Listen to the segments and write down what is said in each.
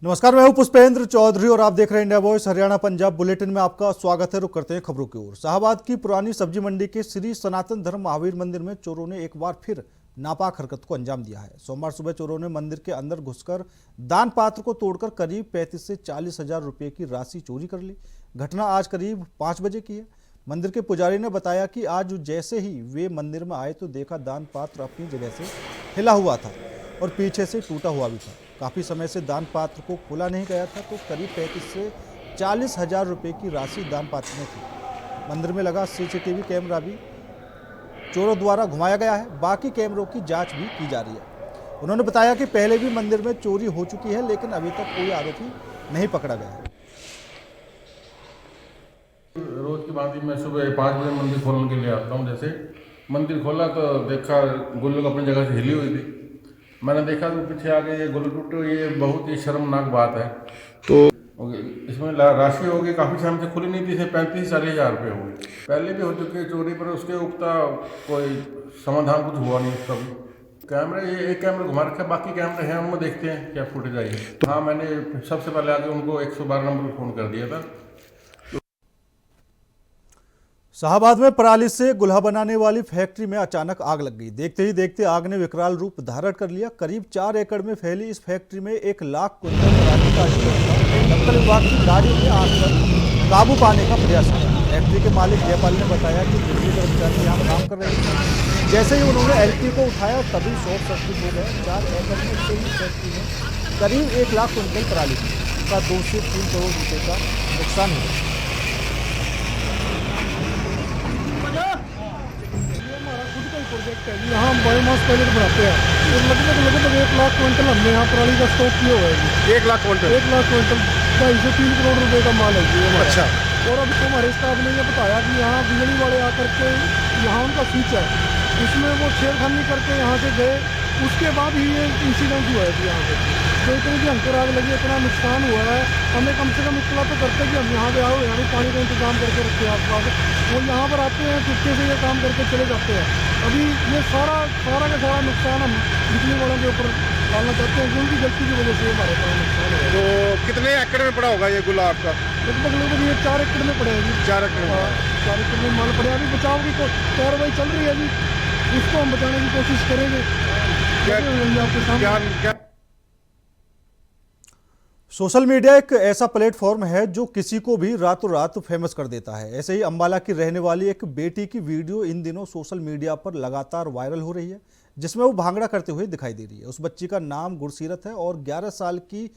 नमस्कार, मैं हूं पुष्पेंद्र चौधरी और आप देख रहे हैं India voice Haryana Punjab bulletin में आपका स्वागत है। रुक करते हैं खबरों की ओर। शाहबाद की पुरानी सब्जी मंडी के श्री सनातन धर्म महावीर मंदिर में चोरों ने एक बार फिर नापाक हरकत को अंजाम दिया है। सोमवार सुबह चोरों ने मंदिर के अंदर घुसकर दान पात्र को तोड़कर करीब 35 से 40 हजार रुपये की राशि चोरी कर ली। घटना आज करीब 5 बजे की है। मंदिर के पुजारी ने बताया कि आज जैसे ही वे मंदिर में आए तो देखा दान पात्र अपनी जगह से हिला हुआ था और पीछे से टूटा हुआ भी था। काफ़ी समय से दान पात्र को खोला नहीं गया था तो करीब 35 से 40 हजार रुपये की राशि दान पात्र में थी। मंदिर में लगा सीसीटीवी कैमरा भी चोरों द्वारा घुमाया गया है। बाकी कैमरों की जांच भी की जा रही है। उन्होंने बताया कि पहले भी मंदिर में चोरी हो चुकी है लेकिन अभी तक कोई आरोपी नहीं पकड़ा गया है। रोज की भांति मैं सुबह 5 बजे मंदिर खोलने के लिए आता हूँ। जैसे मंदिर खोला तो देखा गुल्लक अपनी जगह से हिली हुई थी। मैंने देखा तो पीछे आगे ये गुल्लक टूटे। ये बहुत ही शर्मनाक बात है। तो इसमें राशि होगी, काफ़ी समय से खुली नहीं थी। इसे 35-40 हजार रुपये हो गए। पहले भी हो चुकी है चोरी, पर उसके उपता कोई समाधान कुछ हुआ नहीं उसका भी। कैमरे, ये एक कैमरा घुमा रखा है, बाकी कैमरे हैं, उनमें देखते हैं क्या फुटेज आई है। हाँ, मैंने सबसे पहले आगे उनको 112 नंबर पर फ़ोन कर दिया था। शाहबाद में पराली से गुल्हा बनाने वाली फैक्ट्री में अचानक आग लग गई। देखते ही देखते आग ने विकराल रूप धारण कर लिया। करीब 4 एकड़ में फैली इस फैक्ट्री में 1 लाख क्विंटल पराली का स्टॉक था। दमकल विभाग की गाड़ियों ने आग पर काबू पाने का प्रयास किया। फैक्ट्री के मालिक जयपाल ने बताया कि बिजली कर्मचारी यहाँ काम कर रहे थे। जैसे ही उन्होंने एलटी को उठाया तभी शॉर्ट सर्किट हो गया। 4 एकड़ में फैली फैक्ट्री में करीब 1 लाख क्विंटल पराली का 2 से 3 करोड़ रुपये का नुकसान हुआ। प्रोजेक्ट है यहाँ हम बायोमास पैलेट बनाते हैं और लगभग 1 लाख क्विंटल हमने यहाँ पराली का स्टॉक किया हुआ है। 1 लाख क्विंटल 2.5 से 3 करोड़ रुपए का माल है ये हमारा। अच्छा। और अभी तो हमारे स्टाफ ने ये बताया कि यहाँ बिजली वाले आकर के यहाँ उनका स्विच है, इसमें वो छेड़खानी करके यहाँ से गए। उसके बाद ही ये इंसिडेंट हुआ है यहाँ पे। तो इतनी भयंकर आग लगी, इतना नुकसान हुआ है। हमें कम से कम इतना तो करते कि हम यहाँ पे आओ, यहाँ पे पानी का इंतजाम करके रखते हैं आसपास। वो यहाँ पर आते हैं, चुपके से ये काम करके चले जाते हैं। अभी ये सारा का सारा नुकसान हम बिजली वालों के ऊपर डालना चाहते हैं, क्योंकि गलती की वजह से हमारे पास नुकसान है। तो कितने एकड़ में पड़ा होगा ये गुलाब का? लगभग ये 4 एकड़ में पड़ेगी। 4 एकड़ में 4 एकड़ में माल पड़े। अभी बचाव की कार्रवाई चल रही है, अभी इसको हम बचाने की कोशिश करेंगे। क्या सोशल मीडिया एक ऐसा प्लेटफॉर्म है जो किसी को भी रातों रात फेमस कर देता है। ऐसे ही अंबाला की रहने वाली एक बेटी की वीडियो इन दिनों सोशल मीडिया पर लगातार वायरल हो रही है, जिसमें वो भांगड़ा करते हुए दिखाई दे रही है। उस बच्ची का नाम गुरसीरत है और 11 साल की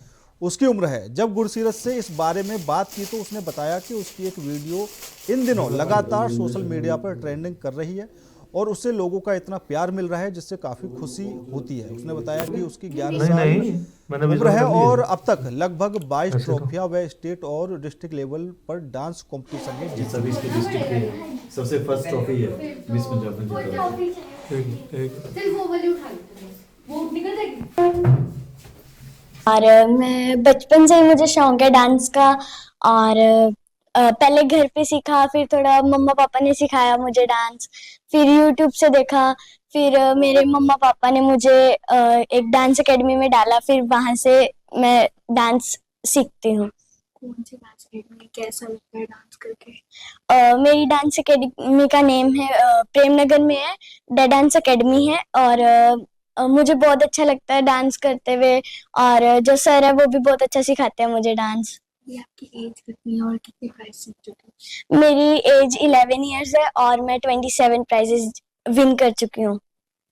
उसकी उम्र है। जब गुरसीरत से इस बारे में बात की तो उसने बताया कि उसकी एक वीडियो इन दिनों लगातार सोशल मीडिया पर ट्रेंडिंग कर रही है और उससे लोगों का इतना प्यार मिल रहा है जिससे काफ़ी खुशी होती है। उसने बताया कि उसकी 11 साल उम्र है और अब तक लगभग 22 ट्रॉफियां व स्टेट और डिस्ट्रिक्ट लेवल पर डांस कंपटीशन में जीती। सभी इसके डिस्ट्रिक्ट की सबसे फर्स्ट ट्रॉफी है मिस पंजाब में जीता है। और मैं बचपन से ही मुझे शौक है डांस का। और पहले घर पे सीखा, फिर थोड़ा मम्मा पापा ने सिखाया मुझे डांस, फिर यूट्यूब से देखा, फिर मेरे मम्मा पापा ने मुझे एक डांस एकेडमी में डाला, फिर वहां से मैं डांस सीखती हूँ। कौन सी डांस एकेडमी, कैसा लगता है डांस करके? मेरी डांस एकेडमी का नेम है प्रेमनगर में है, द डांस एकेडमी है। और मुझे बहुत अच्छा लगता है डांस करते हुए, और जो सर है वो भी बहुत अच्छा सिखाते हैं मुझे डांस। ये आपकी एज कितनी है और कितने प्राइज जीत चुकी हैं? मेरी एज 11 इयर्स है और मैं 27 प्राइजेस विन कर चुकी हूँ।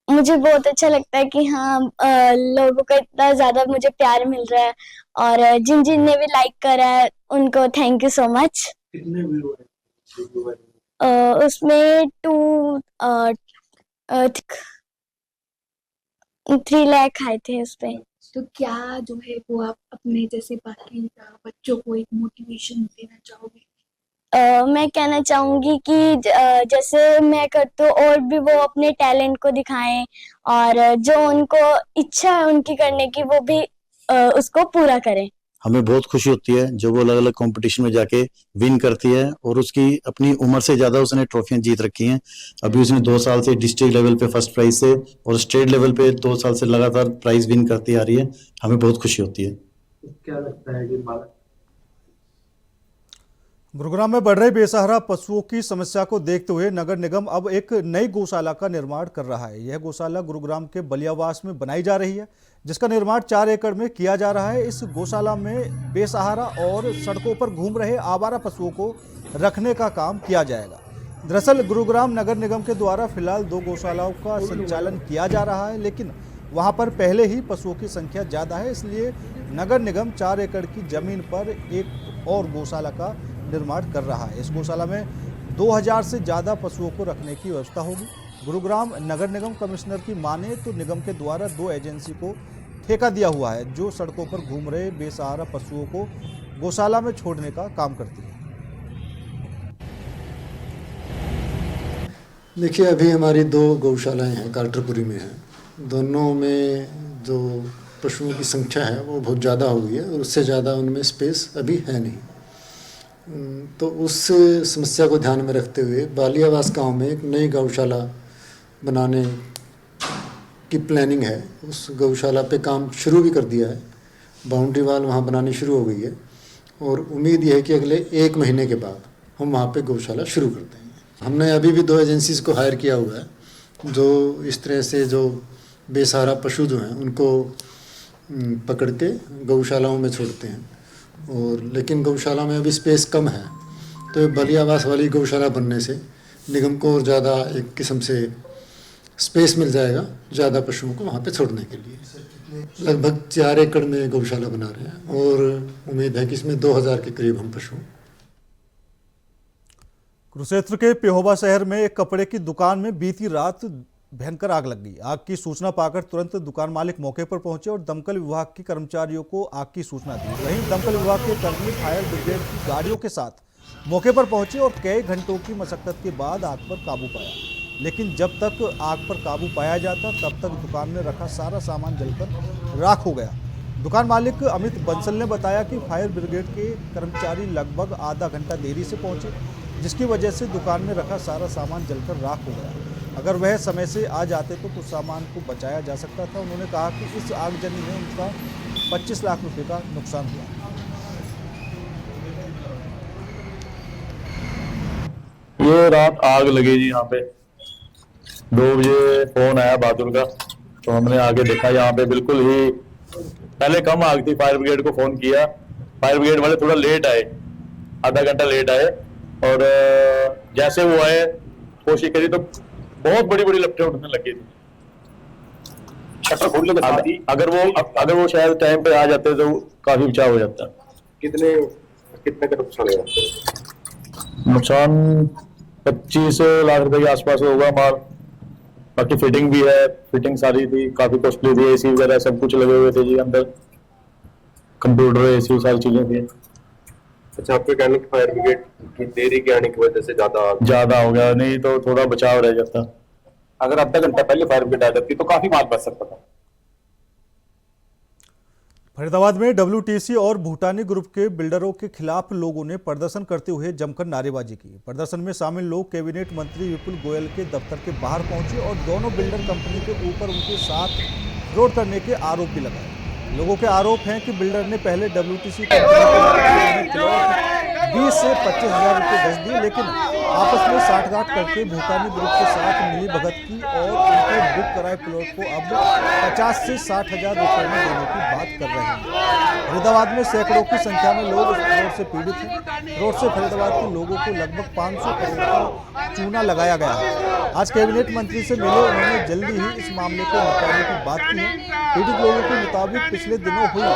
मुझे बहुत अच्छा लगता है कि हाँ लोगों का इतना ज्यादा मुझे प्यार मिल रहा है, और जिन जिन ने भी लाइक करा है उनको थैंक यू सो मच। कितने व्यू है उसमें 3 लाख आए थे उस पे। तो क्या जो है वो आप अपने जैसे बाकी बच्चों को एक मोटिवेशन देना चाहोगे? मैं कहना चाहूंगी कि जैसे मैं करती हूँ और भी वो अपने टैलेंट को दिखाएं, और जो उनको इच्छा है उनकी करने की वो भी उसको पूरा करें। हमें बहुत खुशी होती है जब वो अलग अलग कंपटीशन में जाके विन करती है, और उसकी अपनी उम्र से ज्यादा उसने ट्रॉफियां जीत रखी हैं। अभी उसने 2 साल से डिस्ट्रिक्ट लेवल पे फर्स्ट प्राइज से और स्टेट लेवल पे 2 साल से लगातार प्राइज विन करती आ रही है। हमें बहुत खुशी होती है। क्या लगता है कि बालक गुरुग्राम में बढ़ रही बेसहारा पशुओं की समस्या को देखते हुए नगर निगम अब एक नई गौशाला का निर्माण कर रहा है। यह गौशाला गुरुग्राम के बलियावास में बनाई जा रही है, जिसका निर्माण 4 एकड़ में किया जा रहा है। इस गौशाला में बेसहारा और सड़कों पर घूम रहे आवारा पशुओं को रखने का काम किया जाएगा। दरअसल गुरुग्राम नगर निगम के द्वारा फिलहाल 2 गौशालाओं का संचालन किया जा रहा है, लेकिन वहां पर पहले ही पशुओं की संख्या ज़्यादा है, इसलिए नगर निगम 4 एकड़ की जमीन पर एक और गौशाला का निर्माण कर रहा है। इस गौशाला में 2000 से ज़्यादा पशुओं को रखने की व्यवस्था होगी। गुरुग्राम नगर निगम कमिश्नर की माने तो निगम के द्वारा 2 एजेंसी को ठेका दिया हुआ है, जो सड़कों पर घूम रहे बेसहारा पशुओं को गौशाला में छोड़ने का काम करती है। देखिए, अभी हमारी 2 गौशालाएं हैं, कार्टरपुरी में हैं। दोनों में जो पशुओं की संख्या है वो बहुत ज़्यादा हो गई है और उससे ज़्यादा उनमें स्पेस अभी है नहीं। तो उस समस्या को ध्यान में रखते हुए बालियावास गांव में एक नई गौशाला बनाने की प्लानिंग है। उस गौशाला पे काम शुरू भी कर दिया है, बाउंड्री वाल वहाँ बनानी शुरू हो गई है और उम्मीद यह है कि अगले 1 महीने के बाद हम वहाँ पे गौशाला शुरू कर देंगे। हमने अभी भी 2 एजेंसीज को हायर किया हुआ है, जो इस तरह से जो बेसहारा पशु जो हैं उनको पकड़ के गौशालाओं में छोड़ते हैं। और लेकिन गौशाला में अभी स्पेस कम है, तो बलियावास वाली गौशाला बनने से निगम को और ज़्यादा एक किस्म से स्पेस मिल जाएगा ज़्यादा पशुओं को वहाँ पे छोड़ने के लिए। लगभग 4 एकड़ में गौशाला बना रहे हैं और उम्मीद है कि इसमें 2000 के करीब हम पशु। कुरुक्षेत्र के पेहोवा शहर में एक कपड़े की दुकान में बीती रात भयंकर आग लग गई। आग की सूचना पाकर तुरंत दुकान मालिक मौके पर पहुंचे और दमकल विभाग के कर्मचारियों को आग की सूचना दी। वहीं दमकल विभाग के कर्मी फायर ब्रिगेड की गाड़ियों के साथ मौके पर पहुंचे और कई घंटों की मशक्कत के बाद आग पर काबू पाया। लेकिन जब तक आग पर काबू पाया जाता तब तक दुकान में रखा सारा सामान जलकर राख हो गया। दुकान मालिक अमित बंसल ने बताया कि फायर ब्रिगेड के कर्मचारी लगभग आधा घंटा देरी से पहुंचे, जिसकी वजह से दुकान में रखा सारा सामान जलकर राख हो गया। अगर वह समय से आ जाते तो कुछ सामान को बचाया जा सकता था। उन्होंने कहा कि इस आगजनी में उनका 25 लाख रुपए का नुकसान हुआ। ये रात आग लगी जी यहाँ पे 2 बजे फोन आया बहादुर का, तो हमने आगे देखा यहाँ पे बिल्कुल ही पहले कम आग थी। फायर ब्रिगेड को फोन किया, फायर ब्रिगेड वाले थोड़ा लेट आए, आधा घंटा लेट आए और जैसे वो आए कोशिश करी तो बहुत बड़ी बड़ी लपटें उठने लगी थी। शटर खोलने के साथ ही अगर वो शायद टाइम पे आ जाते तो काफी बचाव हो जाता। कितने का नुकसान है? नुकसान 25 लाख रुपए के आसपास होगा माल। बाकी फिटिंग भी है, फिटिंग सारी थी, काफी कॉस्टली थी। एसी वगैरह सब कुछ लगे हुए थे जी अंदर, कंप्यूटर एसी सारी चीजें थी। अच्छा, आपके कहने की फायर ब्रिगेड की देरी के आने की वजह से ज्यादा हो गया, नहीं तो थोड़ा बचाव रह जाता। अगर आधा घंटा पहले फायर ब्रिगेड आ जाती तो काफी माल बच सकता था। फरीदाबाद में WTC और भूटानी ग्रुप के बिल्डरों के खिलाफ लोगों ने प्रदर्शन करते हुए जमकर नारेबाजी की। प्रदर्शन में शामिल लोग कैबिनेट मंत्री विपुल गोयल के दफ्तर के बाहर पहुंचे और दोनों बिल्डर कंपनी के ऊपर उनके साथ फ्रॉड करने के आरोप भी लगाए। लोगों के आरोप हैं कि बिल्डर ने पहले WTC कंपनी को 20 से 25 हज़ार रुपये गज दिए, लेकिन आपस में साठगांठ करके भूटानी ग्रुप के साथ मिली भगत की और उनके बुक कराए प्लॉट को अब 50 से 60 हज़ार रुपये में देने की बात कर रहे हैं। फरीदाबाद में सैकड़ों की संख्या में लोग इस फ्रॉड से पीड़ित हैं। फ्रॉड से फरीदाबाद के लोगों को लगभग 500 करोड़ का चूना लगाया गया है। आज कैबिनेट मंत्री से मिले, उन्होंने जल्दी ही इस मामले को निपटाने की बात की है। पीड़ित लोगों के मुताबिक पिछले दिनों हुई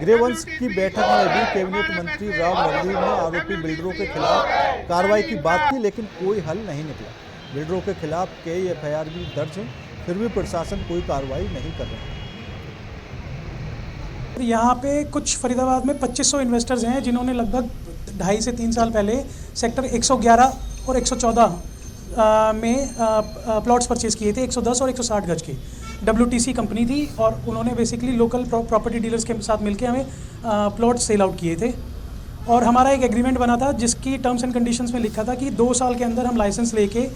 गृहवंश की बैठक में भी कैबिनेट मंत्री राव नरवीर ने आरोपी बिल्डरों के खिलाफ कार्रवाई की बात की, लेकिन कोई हल नहीं निकला। बिल्डरों के खिलाफ कई FIR भी दर्ज हैं, फिर भी प्रशासन कोई कार्रवाई नहीं कर रहा। यहाँ पे कुछ फरीदाबाद में 2500 इन्वेस्टर्स हैं जिन्होंने लगभग 2.5 से 3 साल पहले सेक्टर 111 और 114 में प्लॉट्स परचेज किए थे, 110 और 160 गज के। WTC कंपनी थी और उन्होंने बेसिकली लोकल प्रॉपर्टी डीलर्स के साथ मिलकर हमें प्लॉट सेल आउट किए थे और हमारा एक एग्रीमेंट बना था जिसकी टर्म्स एंड कंडीशंस में लिखा था कि 2 साल के अंदर हम लाइसेंस लेके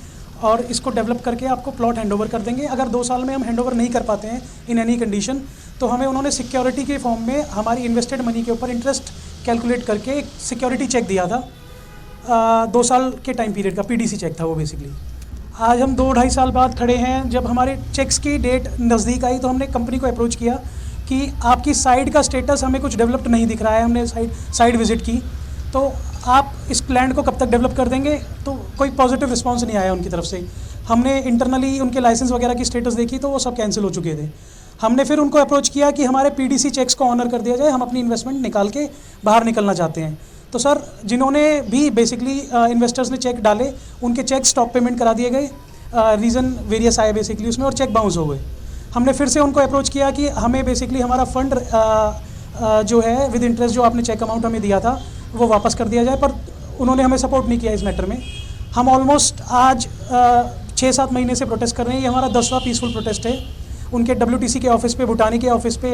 और इसको डेवलप करके आपको प्लॉट हैंडओवर कर देंगे। अगर 2 साल में हम हैंडओवर नहीं कर पाते हैं इन एनी कंडीशन तो हमें उन्होंने सिक्योरिटी के फॉर्म में हमारी इन्वेस्टेड मनी के ऊपर इंटरेस्ट कैलकुलेट करके एक सिक्योरिटी चेक दिया था 2 साल के टाइम पीरियड का, PDC चेक था वो बेसिकली। आज हम 2-2.5 साल बाद खड़े हैं, जब हमारे चेक्स की डेट नज़दीक आई तो हमने कंपनी को अप्रोच किया कि आपकी साइट का स्टेटस हमें कुछ डेवलप्ड नहीं दिख रहा है, हमने साइट विज़िट की, तो आप इस लैंड को कब तक डेवलप कर देंगे। तो कोई पॉजिटिव रिस्पांस नहीं आया उनकी तरफ से। हमने इंटरनली उनके लाइसेंस वगैरह की स्टेटस देखी तो वो सब कैंसिल हो चुके थे। हमने फिर उनको अप्रोच किया कि हमारे PDC चेक्स को ऑनर कर दिया जाए, हम अपनी इन्वेस्टमेंट निकाल के बाहर निकलना चाहते हैं। तो सर, जिन्होंने भी बेसिकली इन्वेस्टर्स ने चेक डाले, उनके चेक स्टॉप पेमेंट करा दिए गए, रीज़न वेरियस आए बेसिकली उसमें, और चेक बाउंस हो गए। हमने फिर से उनको अप्रोच किया कि हमें बेसिकली हमारा फंड जो है विद इंटरेस्ट जो आपने चेक अमाउंट हमें दिया था वो वापस कर दिया जाए, पर उन्होंने हमें सपोर्ट नहीं किया इस मैटर में। हम ऑलमोस्ट आज 6-7 महीने से प्रोटेस्ट कर रहे हैं। ये हमारा 10वां पीसफुल प्रोटेस्ट है। उनके WTC के ऑफिस पे, भूटानी के ऑफिस पे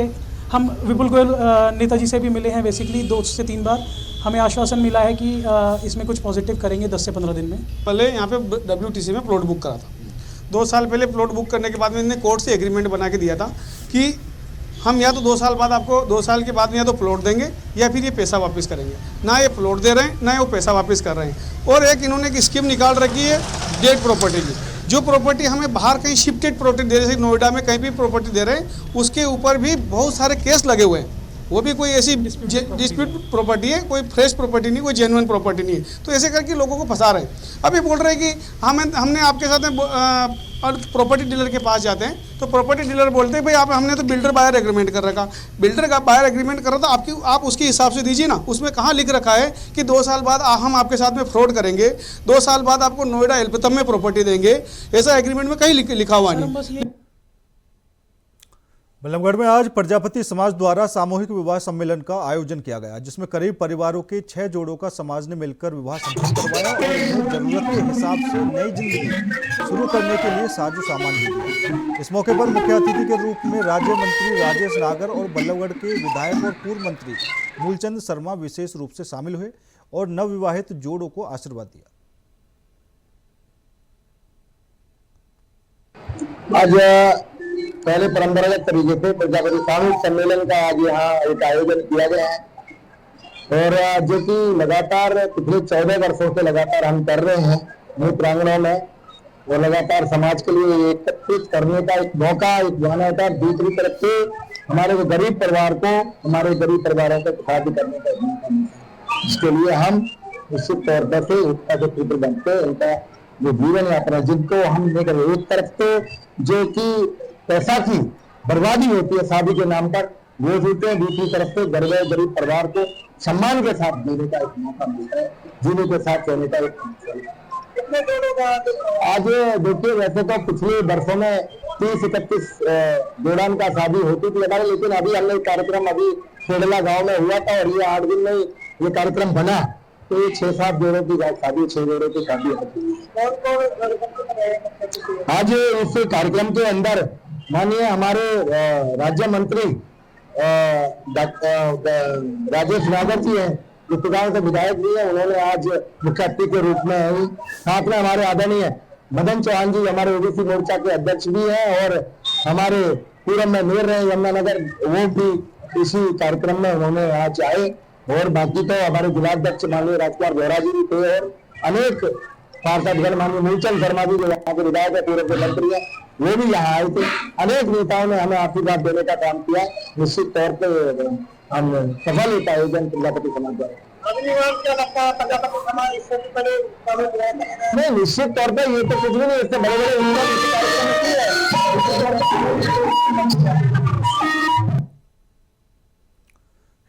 हम विपुल गोयल नेताजी से भी मिले हैं बेसिकली 2 से 3 बार। हमें आश्वासन मिला है कि इसमें कुछ पॉजिटिव करेंगे 10 से 15 दिन में। पहले यहाँ पे WTC में प्लॉट बुक करा था। 2 साल पहले प्लॉट बुक करने के बाद में इन्होंने कोर्ट से एग्रीमेंट बना के दिया था कि हम या तो 2 साल बाद आपको 2 साल के बाद में या तो प्लॉट देंगे या फिर ये पैसा वापस करेंगे। ना ये प्लॉट दे रहे हैं, ना ये वो पैसा वापस कर रहे हैं। और एक इन्होंने एक स्कीम निकाल रखी है डेट प्रॉपर्टी की। जो प्रॉपर्टी हमें बाहर कहीं शिफ्टेड प्रॉपर्टी दे रहे, जैसे नोएडा में कहीं भी प्रॉपर्टी दे रहे हैं, उसके ऊपर भी बहुत सारे केस लगे हुए हैं। वो भी कोई ऐसी डिस्प्यूट प्रॉपर्टी है, कोई फ्रेश प्रॉपर्टी नहीं, कोई जेन्युइन प्रॉपर्टी नहीं है। तो ऐसे करके लोगों को फंसा रहे हैं। अभी बोल रहे हैं कि हमने आपके साथ और प्रॉपर्टी डीलर के पास जाते हैं तो प्रॉपर्टी डीलर बोलते हैं भाई हमने तो बिल्डर बायर एग्रीमेंट कर रखा। बिल्डर का बायर एग्रीमेंट कर रहा था, आप उसके हिसाब से दीजिए ना। उसमें कहाँ लिख रखा है कि 2 साल बाद हम आपके साथ में फ्रॉड करेंगे, 2 साल बाद आपको नोएडा एल्पतम में प्रॉपर्टी देंगे। ऐसा एग्रीमेंट में कहीं लिखा हुआ नहीं। बल्लभगढ़ में आज प्रजापति समाज द्वारा सामूहिक विवाह सम्मेलन का आयोजन किया गया, जिसमें करीब परिवारों के 6 जोड़ों का समाज ने मिलकर विवाह संपन्न करवाया और उन्हें जरूरत के हिसाब से नई जिंदगी शुरू करने के लिए साजो सामान भी दिया। इस मौके पर मुख्य अतिथि के रूप में राज्य मंत्री राजेश नागर और बल्लभगढ़ के विधायक और पूर्व मंत्री मूलचंद शर्मा विशेष रूप से शामिल हुए और नवविवाहित जोड़ों को आशीर्वाद दिया। आज पहले परंपरागत तरीके से प्रजापति सामूहिक सम्मेलन का आज यहाँ एक आयोजन किया गया है और जो कि लगातार पिछले 14 वर्षों से लगातार हम कर रहे हैं मूल प्रांगणों में, और लगातार समाज के लिए एकत्रित करने का एक मौका, एक बहाना था। दूसरी तरफ से हमारे गरीब परिवार को, हमारे गरीब परिवारों को शादी करने का मौका मिलता है। इसके लिए हम निश्चित तौर पर से एकता के सूत्र बनते हैं। उनका जो जीवन यात्रा जिनको हम नहीं कर, एक तरफ से जो कि पैसा की बर्बादी होती है शादी के नाम पर, वो होते हैं, दूसरी तरफ से गरीब परिवार को सम्मान के साथ देने का एक मौका मिलता है, जीने के साथ रहने का एक मौका। आज देखिए, वैसे तो पिछले वर्षों में 30-31 जोड़ान का शादी होती थी हमारे, लेकिन अभी हमने कार्यक्रम अभी खेड़ला गांव में हुआ था और ये 8 दिन में ये कार्यक्रम बना, तो ये 6-7 जोड़ों की शादी, 6 जोड़ों की शादी होती है। आज इस कार्यक्रम के अंदर माननीय हमारे राज्य मंत्री राजेश नागर जी हैं, जो गांव के विधायक भी हैं, उन्होंने आज मुख्य अतिथि के रूप में आई। साथ में हमारे आदरणीय मदन चौहान जी हमारे ओबीसी मोर्चा के अध्यक्ष भी हैं और हमारे पूर्व में मेयर रहे यमुनानगर, वो भी इसी कार्यक्रम में उन्होंने आज आए। और बाकी तो हमारे जिलाध्यक्ष माननीय राजकुमार गौरा जी भी थे और अनेक पार्षदगण, माननीय मूलचंद शर्मा जी जो यहाँ के विधायक है, पूर्व के मंत्री है, वो भी यहाँ आए थे। अनेक नेताओं ने हमें आशीर्वाद देने का काम किया। निश्चित तौर पर हम सफल होता आयोजन प्रजापति समाज द्वारा। नहीं, निश्चित तौर पर ये तो कुछ भी नहीं, इससे बड़े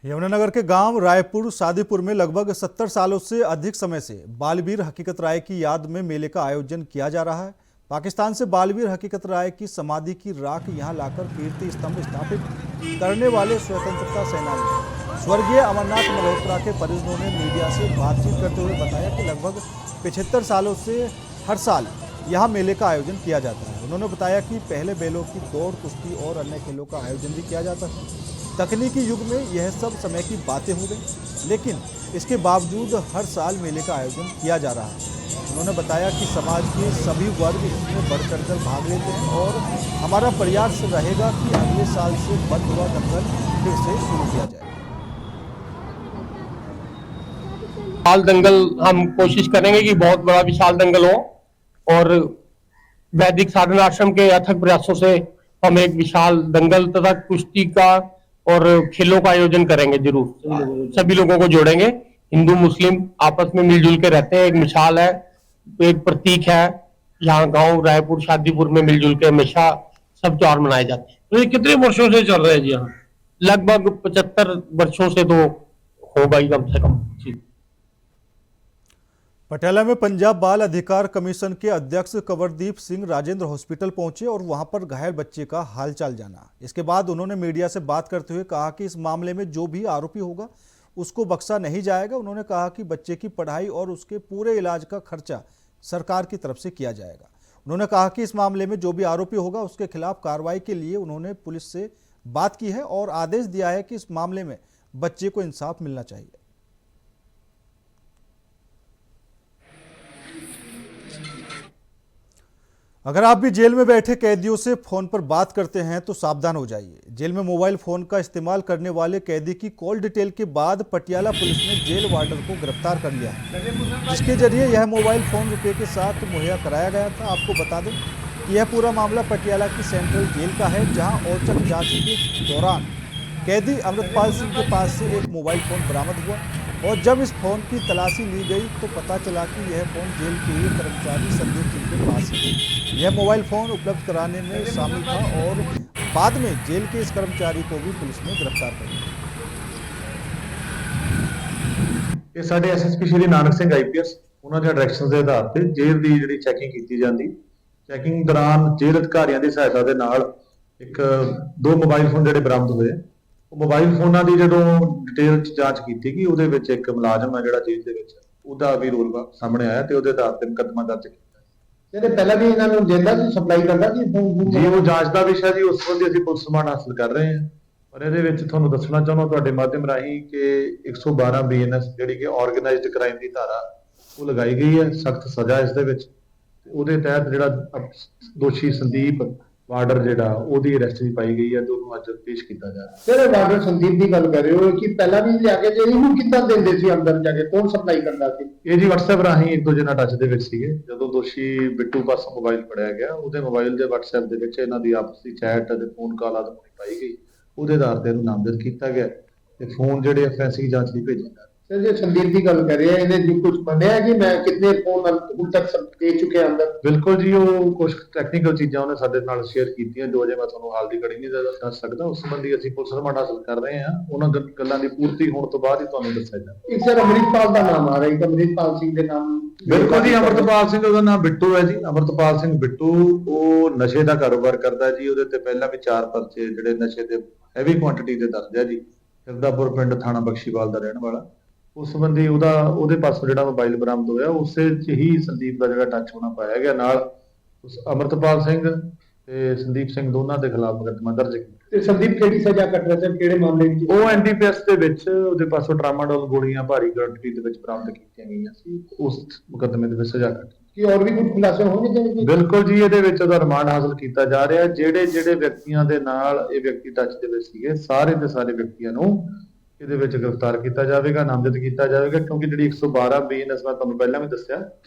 यमुनानगर के गांव रायपुर सादीपुर में लगभग 70 सालों से अधिक समय से बालवीर हकीकत राय की याद में मेले का आयोजन किया जा रहा है। पाकिस्तान से बालवीर हकीकत राय की समाधि की राख यहां लाकर कीर्ति स्तंभ स्थापित करने वाले स्वतंत्रता सेनानी स्वर्गीय अमरनाथ मल्होत्रा के परिजनों ने मीडिया से बातचीत करते हुए बताया कि लगभग 75 सालों से हर साल यहां मेले का आयोजन किया जाता है। उन्होंने बताया कि पहले बैलों की दौड़, कुश्ती और अन्य खेलों का आयोजन भी किया जाता है। तकनीकी युग में यह सब समय की बातें हो गई, लेकिन इसके बावजूद हर साल मेले का आयोजन किया जा रहा है। उन्होंने बताया कि समाज के सभी वर्ग इसमें बढ़ चढ़कर भाग लेते हैं और हमारा प्रयास रहेगा कि अगले साल से बंद हुआ दंगल फिर से शुरू किया जाए। विशाल दंगल हम कोशिश करेंगे कि बहुत बड़ा विशाल दंगल हो, और वैदिक साधना आश्रम के अथक प्रयासों से हम एक विशाल दंगल तथा कुश्ती का और खेलों का आयोजन करेंगे। जरूर सभी लोगों को जोड़ेंगे। हिंदू मुस्लिम आपस में मिलजुल के रहते हैं। एक मिसाल है, एक प्रतीक है। यहाँ गांव रायपुर शादीपुर में मिलजुल के हमेशा सब त्योहार मनाए जाते हैं। तो ये कितने वर्षों से चल रहे हैं जी? यहाँ लगभग 75 वर्षों से तो होगा ही कम से कम। पटियाला में पंजाब बाल अधिकार कमीशन के अध्यक्ष कंवरदीप सिंह राजेंद्र हॉस्पिटल पहुंचे और वहां पर घायल बच्चे का हालचाल जाना। इसके बाद उन्होंने मीडिया से बात करते हुए कहा कि इस मामले में जो भी आरोपी होगा उसको बख्शा नहीं जाएगा। उन्होंने कहा कि बच्चे की पढ़ाई और उसके पूरे इलाज का खर्चा सरकार की तरफ से किया जाएगा। उन्होंने कहा कि इस मामले में जो भी आरोपी होगा उसके खिलाफ कार्रवाई के लिए उन्होंने पुलिस से बात की है और आदेश दिया है कि इस मामले में बच्चे को इंसाफ मिलना चाहिए। अगर आप भी जेल में बैठे कैदियों से फोन पर बात करते हैं तो सावधान हो जाइए। जेल में मोबाइल फोन का इस्तेमाल करने वाले कैदी की कॉल डिटेल के बाद पटियाला पुलिस ने जेल वार्डर को गिरफ्तार कर लिया है, जिसके जरिए यह मोबाइल फोन रुपये के साथ मुहैया कराया गया था। आपको बता दें कि यह पूरा मामला पटियाला की सेंट्रल जेल का है, जहां औचक जांच के दौरान कैदी अमृतपाल सिंह के पास से एक मोबाइल फोन बरामद हुआ और जब इस फोन की तलाशी ली गई तो पता चला कि यह फोन जेल के ही कर्मचारी संदीप सिंह के पास ही यह मोबाइल फोन उपलब्ध कराने में शामिल था और बाद में जेल के इस कर्मचारी को भी पुलिस ने गिरफ्तार कर लिया। ਇਹ ਸਾਡੇ ਐਸਐਸਪੀ ਸ਼੍ਰੀ ਨਾਨਕ ਸਿੰਘ ਆਈਪੀਐਸ ਉਹਨਾਂ ਦੇ ਡਾਇਰੈਕਸ਼ਨਸ ਦੇ ਆਧਾਰ ਤੇ ਜੇਲ੍ਹ ਦੀ ਜਿਹੜੀ ਚੈਕਿੰਗ ਕੀਤੀ ਜਾਂਦੀ, ਚੈਕਿੰਗ ਦੌਰਾਨ ਜੇਲ੍ਹ ਅਧਿਕਾਰੀਆਂ ਦੀ ਸਹਾਇਤਾ ਦੇ ਨਾਲ ਇੱਕ 2 ਮੋਬਾਈਲ ਫੋਨ ਜਿਹੜੇ ਬਰਾਮਦ ਹੋਏ, ਉਹ ਮੋਬਾਈਲ ਫੋਨਾਂ ਦੀ ਜਦੋਂ ਡਿਟੇਲ ਚ ਜਾਂਚ ਕੀਤੀ ਗਈ ਉਹਦੇ ਵਿੱਚ ਇੱਕ ਮੁਲਾਜ਼ਮ ਹੈ ਜਿਹੜਾ ਜੇਲ੍ਹ ਦੇ ਵਿੱਚ ਉਹਦਾ ਵੀ ਰੋਲ ਸਾਹਮਣੇ ਆਇਆ ਤੇ ਉਹਦੇ ਆਧਾਰ ਤੇ ਮੁਕੱਦਮਾ ਦਰਜ ਕੀਤਾ। ਜਿਹੜੇ ਪਹਿਲਾਂ ਵੀ ਇਹਨਾਂ ਨੂੰ ਦਿੰਦਾ ਸੀ, ਸਪਲਾਈ ਕਰਦਾ ਸੀ ਜੀ, ਉਹ ਜਾਂਚ ਦਾ ਵਿਸ਼ਾ ਜੀ, ਉਸ ਸੰਬੰਧੀ ਅਸੀਂ ਪੁਲਿਸ ਰਿਮਾਂਡ ਹਾਸਲ ਕਰ ਰਹੇ ਹਾਂ। ਪਰ ਇਹਦੇ ਵਿੱਚ ਤੁਹਾਨੂੰ ਦੱਸਣਾ ਚਾਹੁੰਦਾ ਤੁਹਾਡੇ ਮਾਧਿਅਮ ਰਾਹੀਂ ਕਿ 112 ਬੀਐਨਐਸ ਜਿਹੜੀ ਕਿ ਆਰਗੇਨਾਈਜ਼ਡ ਕ੍ਰਾਈਮ ਦੀ ਧਾਰਾ ਉਹ ਲਗਾਈ ਗਈ ਹੈ, ਸਖਤ ਸਜ਼ਾ ਇਸ ਦੇ ਵਿੱਚ। ਉਹਦੇ ਤਹਿਤ ਜਿਹੜਾ ਦੋਸ਼ੀ ਸੰਦੀਪ ਵਾਰਡਰ ਜਿਹੜਾ ਉਹਦੀ ਅਰੈਸਟ ਵੀ ਪਾਈ ਗਈ ਹੈ ਤੇ ਉਹਨੂੰ ਅੱਜ ਪੇਸ਼ ਕੀਤਾ ਜਾ ਰਿਹਾ। ਜਿਹੜੇ ਵਾਰਡਰ ਸੰਦੀਪ ਦੀ ਗੱਲ ਕਰ ਰਹੇ ਹੋ ਕਿ ਪਹਿਲਾਂ ਵੀ ਲਿਆ ਕੇ ਜੇ ਇਹਨੂੰ ਕਿੱਦਾਂ ਦਿੰਦੇ ਸੀ, ਅੰਦਰ ਜਾ ਕੇ ਕੌਣ ਸਪਲਾਈ ਕਰਦਾ ਸੀ? ਇਹ ਜੀ WhatsApp ਰਾਹੀਂ ਇੱਕ ਦੂਜੇ ਨਾਲ ਟੱਚ ਦੇ ਵਿੱਚ ਸੀਗੇ। ਜਦੋਂ ਦੋਸ਼ੀ ਬਿੱਟੂ ਪਾਸੋਂ ਮੋਬਾਈਲ ਫੜਿਆ ਗਿਆ, ਉਹਦੇ ਮੋਬਾਈਲ ਦੇ WhatsApp ਦੇ ਵਿੱਚ ਇਹਨਾਂ ਦੀ ਆਪਸੀ ਚੈਟ ਅਤੇ ਫੋਨ ਕਾਲ ਆਦਿ ਪਾਈ ਗਈ। ਉਹਦੇ ਆਧਾਰ ਤੇ ਇਹਨੂੰ ਨਾਮਜ਼ਦ ਕੀਤਾ ਗਿਆ ਤੇ ਫੋਨ ਜਿਹੜੇ ਫੋਰੈਂਸਿਕ ਜਾਂਚ ਲਈ ਭੇਜੇ ਗਏ। सर जो संदीप की गल कर रहे हैं, ਇਹਨੇ ਜੀ ਕੁਝ ਮੰਨਿਆ ਕਿ ਮੈਂ ਕਿੰਨੇ ਫੋਨ ਹੁਣ ਤੱਕ ਦੇ ਚੁੱਕੇ ਅੰਦਰ? ਬਿਲਕੁਲ ਜੀ, ਉਹ ਕੁਝ ਟੈਕਨੀਕਲ ਚੀਜ਼ਾਂ ਉਹਨੇ ਸਾਡੇ ਨਾਲ ਸ਼ੇਅਰ ਕੀਤੀਆਂ ਜੋ ਅਜੇ ਮੈਂ ਤੁਹਾਨੂੰ ਹਾਲ ਦੀ ਘੜੀ ਨਹੀਂ ਦੱਸ ਸਕਦਾ। ਉਸ ਸੰਬੰਧੀ ਅਸੀਂ ਪੁਲਿਸ ਰਿਮਾਂਡ ਹਾਸਲ ਕਰ ਰਹੇ ਹਾਂ। ਉਹਨਾਂ ਗੱਲਾਂ ਦੀ ਪੂਰਤੀ ਹੋਣ ਤੋਂ ਬਾਅਦ ਹੀ ਤੁਹਾਨੂੰ ਦੱਸਿਆ ਜਾਵੇਗਾ। ਇੱਕ ਸਰ ਅਮਰਿਤਪਾਲ ਦਾ ਨਾਮ ਆ ਰਿਹਾ ਹੈ, ਅਮਰਿਤਪਾਲ ਸਿੰਘ ਦੇ ਨਾਮ? ਬਿਲਕੁਲ ਜੀ, ਅਮਰਿਤਪਾਲ ਸਿੰਘ ਉਹਦਾ ਨਾਮ ਬਿੱਟੂ ਹੈ ਜੀ। ਅਮਰਿਤਪਾਲ ਸਿੰਘ ਬਿੱਟੂ ਉਹ ਨਸ਼ੇ ਦਾ ਕਾਰੋਬਾਰ ਕਰਦਾ ਜੀ। ਉਹਦੇ ਤੇ ਪਹਿਲਾਂ ਵੀ 4 ਪਰਚੇ ਜਿਹੜੇ ਨਸ਼ੇ ਦੇ ਹੈਵੀ ਕੁਆਂਟੀਟੀ ਦੇ ਦਰਜ ਹੈ ਜੀ। ਫਿਰਦਾਪੁਰ ਪਿੰਡ ਥਾਣਾ ਬਖਸ਼ੀਵਾਲ ਦਾ ਰਹਿਣ ਵਾਲਾ। ਉਸ ਸੰਬੰਧੀ ਉਹਦੇ ਪਾਸੋਂ ਜਿਹੜਾ ਮੋਬਾਈਲ ਬਰਾਮਦ ਹੋਇਆ ਉਸੇ ਚ ਹੀ ਸੰਦੀਪ ਦਾ ਜਿਹੜਾ ਟੱਚ ਹੋਣਾ ਪਾਇਆ ਗਿਆ। ਨਾਲ ਅਮਰਿਤਪਾਲ ਸਿੰਘ ਤੇ ਸੰਦੀਪ ਸਿੰਘ ਦੋਨਾਂ ਦੇ ਖਿਲਾਫ ਮੁਕੱਦਮਾ ਦਰਜ ਕੀਤਾ। ਤੇ ਸੰਦੀਪ ਕਿਹੜੀ ਸਜ਼ਾ ਕੱਟ ਰਿਹਾ ਸਰ, ਕਿਹੜੇ ਮਾਮਲੇ ਵਿੱਚ? ਉਹ ਐਨਡੀਪੀਐਸ ਦੇ ਵਿੱਚ ਉਹਦੇ ਪਾਸੋਂ ਟਰਾਮਾਡੋਲ ਗੋਲੀਆਂ ਭਾਰੀ ਕੁਆਂਟੀਟੀ ਦੇ ਵਿੱਚ ਬਰਾਮਦ ਕੀਤੀਆਂ ਗਈਆਂ ਸੀ। ਉਸ ਮੁਕੱਦਮੇ ਦੇ ਵਿੱਚ ਸਜ਼ਾ ਕੱਟ ਕੀ ਹੋਰ ਵੀ ਕੁਝ ਖੁਲਾਸੇ ਹੋਣਗੇ? ਬਿਲਕੁਲ ਜੀ, ਇਹਦੇ ਵਿੱਚ ਉਹਦਾ ਰਿਮਾਂਡ ਹਾਸਲ ਕੀਤਾ ਜਾ ਰਿਹਾ। ਜਿਹੜੇ ਵਿਅਕਤੀਆਂ ਦੇ ਨਾਲ ਇਹ ਵਿਅਕਤੀ ਟੱਚ ਦੇ ਵਿੱਚ ਸੀਗੇ, ਸਾਰੇ ਦੇ ਸਾਰੇ ਵਿਅਕਤੀਆਂ ਨੂੰ ਇਹਦੇ ਵਿੱਚ ਗ੍ਰਿਫਤਾਰ ਕੀਤਾ ਜਾਵੇਗਾ, ਨਾਮਜ਼ਦ ਕੀਤਾ ਜਾਵੇਗਾ। ਕਿਉਂਕਿ ਜਿਹੜੀ 112 ਬੀਐਨਐਸ ਮੈਂ ਤੁਹਾਨੂੰ ਪਹਿਲਾਂ ਵੀ ਦੱਸਿਆ,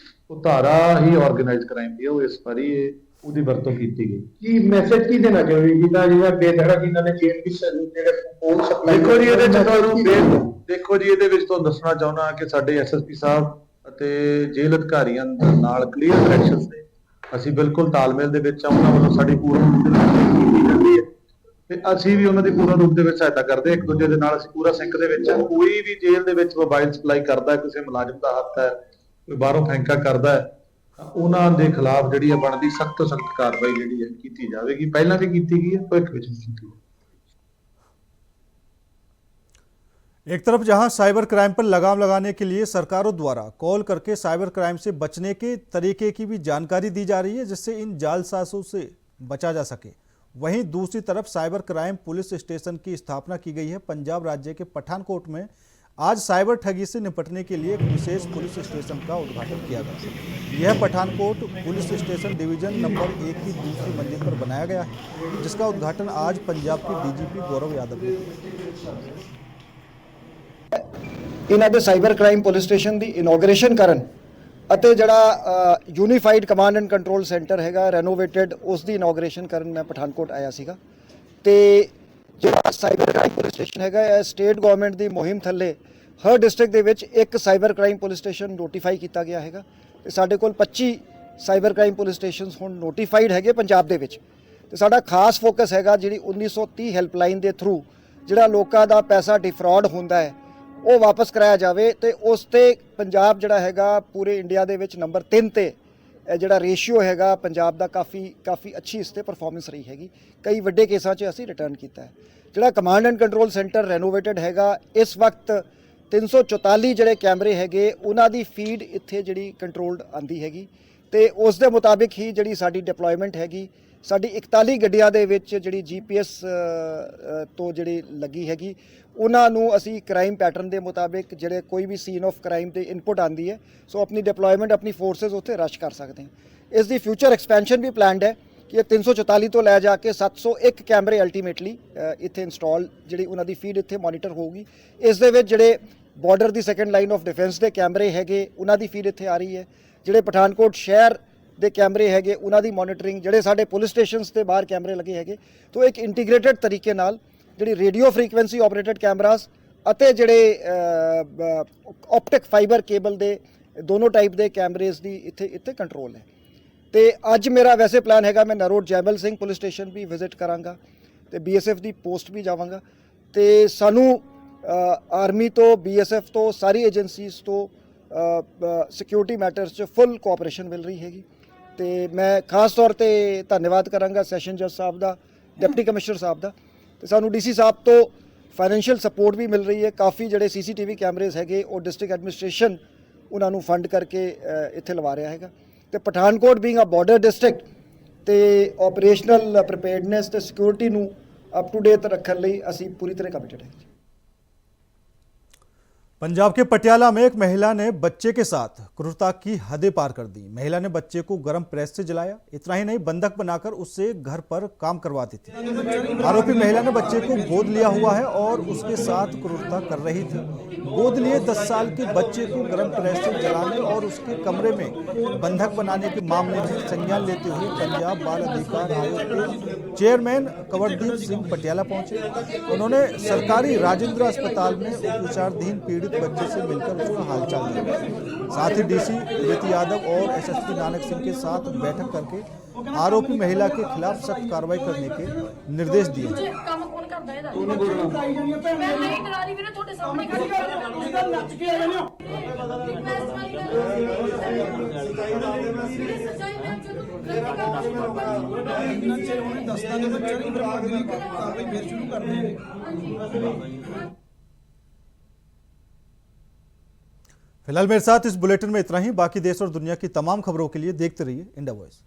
ਉਹ ਧਾਰਾ ਹੀ ਆਰਗੇਨਾਈਜ਼ਡ ਕ੍ਰਾਈਮ ਦੀ, ਉਹ ਇਸ ਵਾਰੀ ਉਹਦੀ ਵਰਤੋਂ ਕੀਤੀ ਗਈ। ਕੀ ਮੈਸੇਜ ਕੀ ਦੇਣਾ ਚਾਹੋਗੇ ਜਿਹੜਾ ਬੇਧੜਾ ਜਿਨ੍ਹਾਂ ਨੇ ਜੇਲ੍ਹ ਵਿੱਚ ਜਿਹੜੇ ਫੋਨ ਸਪਲਾਈ? ਦੇਖੋ ਜੀ, ਇਹਦੇ ਵਿੱਚ ਤੁਹਾਨੂੰ ਦੱਸਣਾ ਚਾਹੁੰਦਾ ਕਿ ਸਾਡੇ ਐਸਐਸਪੀ ਸਾਹਿਬ ਅਤੇ ਜੇਲ੍ਹ ਅਧਿਕਾਰੀਆਂ ਨਾਲ ਕਲੀਅਰ ਡਾਇਰੈਕਸ਼ਨਸ ਨੇ। ਅਸੀਂ ਬਿਲਕੁਲ ਤਾਲਮੇਲ ਦੇ ਵਿੱਚ ਆ। ਉਹਨਾਂ ਵੱਲੋਂ ਸਾਡੀ ਪੂਰਨ ਕੀਤੀ ਜਾਂਦੀ ਹੈ ਤੇ ਅਸੀਂ ਵੀ ਉਹਨਾਂ ਦੀ ਪੂਰਨ ਰੂਪ ਦੇ ਵਿੱਚ ਸਹਾਇਤਾ ਕਰਦੇ। ਇੱਕ ਦੂਜੇ ਦੇ ਨਾਲ ਅਸੀਂ ਪੂਰਾ ਸਿੰਕ ਦੇ ਵਿੱਚ। ਕੋਈ ਵੀ ਜੇਲ੍ਹ ਦੇ ਵਿੱਚ ਮੋਬਾਈਲ ਸਪਲਾਈ ਕਰਦਾ, ਕਿਸੇ ਮੁਲਾਜ਼ਮ ਦਾ ਹੱਥ ਹੈ, ਕੋਈ ਬਾਹਰੋਂ ਫੈਂਕਾ ਕਰਦਾ ਹੈ, ਉਹਨਾਂ ਦੇ ਖਿਲਾਫ ਜਿਹੜੀ ਹੈ ਬਣਦੀ ਸਖਤ ਤੋਂ ਸਖਤ ਕਾਰਵਾਈ ਜਿਹੜੀ ਹੈ ਕੀਤੀ ਜਾਵੇਗੀ। ਪਹਿਲਾਂ ਵੀ ਕੀਤੀ ਗਈ ਹੈ, ਭਵਿੱਖ ਵਿੱਚ ਵੀ ਕੀਤੀ ਹੈ। एक तरफ जहां साइबर क्राइम पर लगाम लगाने के लिए सरकारों द्वारा कॉल करके साइबर क्राइम से बचने के तरीके की भी जानकारी दी जा रही है, जिससे इन जालसाजों से बचा जा सके, वहीं दूसरी तरफ साइबर क्राइम पुलिस स्टेशन की स्थापना की गई है। पंजाब राज्य के पठानकोट में आज साइबर ठगी से निपटने के लिए एक विशेष पुलिस स्टेशन का उद्घाटन किया गया। यह Pathankot police station division number 1 की दूसरी मंजिल पर बनाया गया है, जिसका उद्घाटन आज पंजाब के डीजीपी गौरव यादव ने किया। ਇਹਨਾਂ ਦੇ ਸਾਈਬਰ ਕ੍ਰਾਈਮ ਪੁਲਿਸ ਸਟੇਸ਼ਨ ਦੀ ਇਨੋਗ੍ਰੇਸ਼ਨ ਕਰਨ ਅਤੇ ਜਿਹੜਾ unified command and control centre ਹੈਗਾ ਰੈਨੋਵੇਟਡ, ਉਸ ਦੀ ਇਨੋਗ੍ਰੇਸ਼ਨ ਕਰਨ ਮੈਂ ਪਠਾਨਕੋਟ ਆਇਆ ਸੀਗਾ। ਤੇ ਜਿਹੜਾ ਸਾਈਬਰ ਕ੍ਰਾਈਮ ਪੁਲਿਸ ਸਟੇਸ਼ਨ ਹੈਗਾ ਇਹ ਸਟੇਟ ਗਵਰਨਮੈਂਟ ਦੀ ਮੁਹਿੰਮ ਥੱਲੇ ਹਰ ਡਿਸਟ੍ਰਿਕਟ ਦੇ ਵਿੱਚ ਇੱਕ cyber crime police station notify ਕੀਤਾ ਗਿਆ ਹੈਗਾ ਤੇ ਸਾਡੇ ਕੋਲ 25 ਸਾਈਬਰ ਕ੍ਰਾਈਮ ਪੁਲਿਸ ਸਟੇਸ਼ਨਸ ਹੁਣ ਨੋਟੀਫਾਈਡ ਹੈਗੇ ਪੰਜਾਬ ਦੇ ਵਿੱਚ। ਤੇ ਸਾਡਾ ਖਾਸ ਫੋਕਸ ਹੈਗਾ ਜਿਹੜੀ 1930 ਹੈਲਪਲਾਈਨ ਦੇ ਥਰੂ ਜਿਹੜਾ ਲੋਕਾਂ ਦਾ ਪੈਸਾ ਡਿਫਰੌਡ ਹੁੰਦਾ ਹੈ ਉਹ ਵਾਪਸ ਕਰਾਇਆ ਜਾਵੇ ਤੇ ਉਸ ਤੇ ਪੰਜਾਬ ਜਿਹੜਾ ਹੈਗਾ ਪੂਰੇ ਇੰਡੀਆ ਦੇ ਵਿੱਚ ਨੰਬਰ 3 ਤੇ ਇਹ ਜਿਹੜਾ ਰੇਸ਼ੀਓ ਹੈਗਾ ਪੰਜਾਬ ਦਾ ਕਾਫੀ ਅੱਛੀ ਇਸ ਤੇ ਪਰਫਾਰਮੈਂਸ ਰਹੀ ਹੈਗੀ। ਕਈ ਵੱਡੇ ਕੇਸਾਂ 'ਚ ਅਸੀਂ ਰਿਟਰਨ ਕੀਤਾ ਹੈ। ਜਿਹੜਾ ਕਮਾਂਡ ਐਂਡ ਕੰਟਰੋਲ ਸੈਂਟਰ ਰੈਨੋਵੇਟਡ ਹੈਗਾ ਇਸ ਵਕਤ 344 ਜਿਹੜੇ ਕੈਮਰੇ ਹੈਗੇ ਉਹਨਾਂ ਦੀ ਫੀਡ ਇੱਥੇ ਜਿਹੜੀ ਕੰਟਰੋਲਡ ਆਂਦੀ ਹੈਗੀ ਤੇ ਉਸ ਦੇ ਮੁਤਾਬਿਕ ਹੀ ਜਿਹੜੀ ਸਾਡੀ ਡਿਪਲੋਇਮੈਂਟ ਹੈਗੀ। ਸਾਡੀ 41 ਗੱਡੀਆਂ ਦੇ ਵਿੱਚ ਜਿਹੜੀ GPS ਤੋਂ ਜਿਹੜੀ ਲੱਗੀ ਹੈਗੀ ਉਹਨਾਂ ਨੂੰ ਅਸੀਂ ਕ੍ਰਾਈਮ ਪੈਟਰਨ ਦੇ ਮੁਤਾਬਿਕ ਜਿਹੜੇ ਕੋਈ ਵੀ ਸੀਨ ਆਫ ਕ੍ਰਾਈਮ ਤੇ ਇਨਪੁਟ ਆਂਦੀ ਹੈ ਸੋ ਆਪਣੀ ਡਿਪਲੋਇਮੈਂਟ ਆਪਣੀ ਫੋਰਸਸ ਉੱਥੇ ਰਸ਼ ਕਰ ਸਕਦੇ ਹਾਂ। ਇਸ ਦੀ ਫਿਊਚਰ ਐਕਸਪੈਂਸ਼ਨ ਵੀ ਪਲਾਨਡ ਹੈ ਕਿ ਇਹ 344 ਤੋਂ ਲੈ ਜਾ ਕੇ 701 ਕੈਮਰੇ ਅਲਟੀਮੇਟਲੀ ਇੱਥੇ ਇੰਸਟਾਲ ਜਿਹੜੀ ਉਹਨਾਂ ਦੀ ਫੀਡ ਇੱਥੇ ਮੋਨੀਟਰ ਹੋਊਗੀ। ਇਸ ਦੇ ਵਿੱਚ ਜਿਹੜੇ border the second line of defence ਦੇ ਕੈਮਰੇ ਹੈਗੇ ਉਹਨਾਂ ਦੀ ਫੀਡ ਇੱਥੇ ਆ ਰਹੀ ਹੈ। ਜਿਹੜੇ ਪਠਾਨਕੋਟ ਸ਼ਹਿਰ ਦੇ ਕੈਮਰੇ ਹੈਗੇ ਉਹਨਾਂ ਦੀ ਮੋਨੀਟਰਿੰਗ, ਜਿਹੜੇ ਸਾਡੇ ਪੁਲਿਸ ਸਟੇਸ਼ਨਸ ਤੇ ਬਾਹਰ ਕੈਮਰੇ ਲੱਗੇ ਹੈਗੇ ਤੋਂ ਇੱਕ ਇੰਟੀਗ੍ਰੇਟਡ ਤਰੀਕੇ ਨਾਲ ਜਿਹੜੀ ਰੇਡੀਓ ਫ੍ਰੀਕੁਐਂਸੀ ਆਪਰੇਟਡ ਕੈਮਰਾਸ ਅਤੇ ਜਿਹੜੇ ਆਪਟਿਕ ਫਾਈਬਰ ਕੇਬਲ ਦੇ ਦੋਨੋਂ ਟਾਈਪ ਦੇ ਕੈਮਰੇਜ਼ ਦੀ ਇੱਥੇ ਕੰਟਰੋਲ ਹੈ। ਤੇ ਅੱਜ ਮੇਰਾ ਵੈਸੇ ਪਲਾਨ ਹੈਗਾ ਮੈਂ ਨਰੋਟ ਜੈਮਲ ਸਿੰਘ ਪੁਲਿਸ ਸਟੇਸ਼ਨ ਵੀ ਵਿਜ਼ਿਟ ਕਰਾਂਗਾ ਤੇ BSF ਦੀ ਪੋਸਟ ਵੀ ਜਾਵਾਂਗਾ ਤੇ ਸਾਨੂੰ ਆਰਮੀ ਤੋਂ BSF ਤੋਂ ਸਾਰੀ ਏਜੰਸੀਜ਼ ਤੋਂ ਸਿਕਿਉਰਿਟੀ ਮੈਟਰਸ 'ਚ ਫੁੱਲ ਕੋਆਪਰੇਸ਼ਨ ਮਿਲ ਰਹੀ ਹੈਗੀ। ਤੇ ਮੈਂ ਖਾਸ ਤੌਰ ਤੇ ਧੰਨਵਾਦ ਕਰਾਂਗਾ ਸੈਸ਼ਨ ਜੱਜ ਸਾਹਿਬ ਦਾ, ਡਿਪਟੀ ਕਮਿਸ਼ਨਰ ਸਾਹਿਬ ਦਾ ਤੇ ਸਾਨੂੰ DC ਸਾਹਿਬ ਤੋਂ ਫਾਈਨੈਂਸ਼ੀਅਲ ਸਪੋਰਟ ਵੀ ਮਿਲ ਰਹੀ ਹੈ। ਕਾਫੀ ਜਿਹੜੇ CCTV ਕੈਮਰੇਜ਼ ਹੈਗੇ ਉਹ ਡਿਸਟ੍ਰਿਕਟ ਐਡਮਿਨਿਸਟ੍ਰੇਸ਼ਨ ਉਹਨਾਂ ਨੂੰ ਫੰਡ ਕਰਕੇ ਇੱਥੇ ਲਵਾ ਰਿਹਾ ਹੈਗਾ ਤੇ Pathankot being a border district ਤੇ ਆਪਰੇਸ਼ਨਲ ਪ੍ਰੀਪੇਅਰਡਨੈਸ ਤੇ ਸਿਕਿਉਰਿਟੀ ਨੂੰ ਅਪ ਟੂ ਡੇਟ ਰੱਖਣ ਲਈ ਅਸੀਂ ਪੂਰੀ ਤਰ੍ਹਾਂ ਕਮਿਟਡ ਹਾਂ। पंजाब के पटियाला में एक महिला ने बच्चे के साथ क्रूरता की हदें पार कर दी। महिला ने बच्चे को गर्म प्रेस से जलाया। इतना ही नहीं, बंधक बनाकर उससे घर पर काम करवाती थी। आरोपी महिला ने बच्चे को गोद लिया हुआ है और उसके साथ क्रूरता कर रही थी। गोद लिए 10 साल के बच्चे को गर्म प्रेस से जलाने और उसके कमरे में बंधक बनाने के मामले में संज्ञान लेते हुए पंजाब बाल अधिकार आयोग के चेयरमैन कंवरदीप सिंह पटियाला पहुंचे। उन्होंने सरकारी राजेंद्र अस्पताल में उपचाराधीन पीड़ित बच्चे से मिलकर उसका हालचाल लिया। साथ ही DC प्रीति यादव और SSP नानक सिंह के साथ बैठक करके आरोपी महिला के खिलाफ सख्त कार्रवाई करने के निर्देश दिए। फिलहाल मेरे साथ इस बुलेटिन में इतना ही। बाकी देश और दुनिया की तमाम खबरों के लिए देखते रहिए इंडिया वॉइस।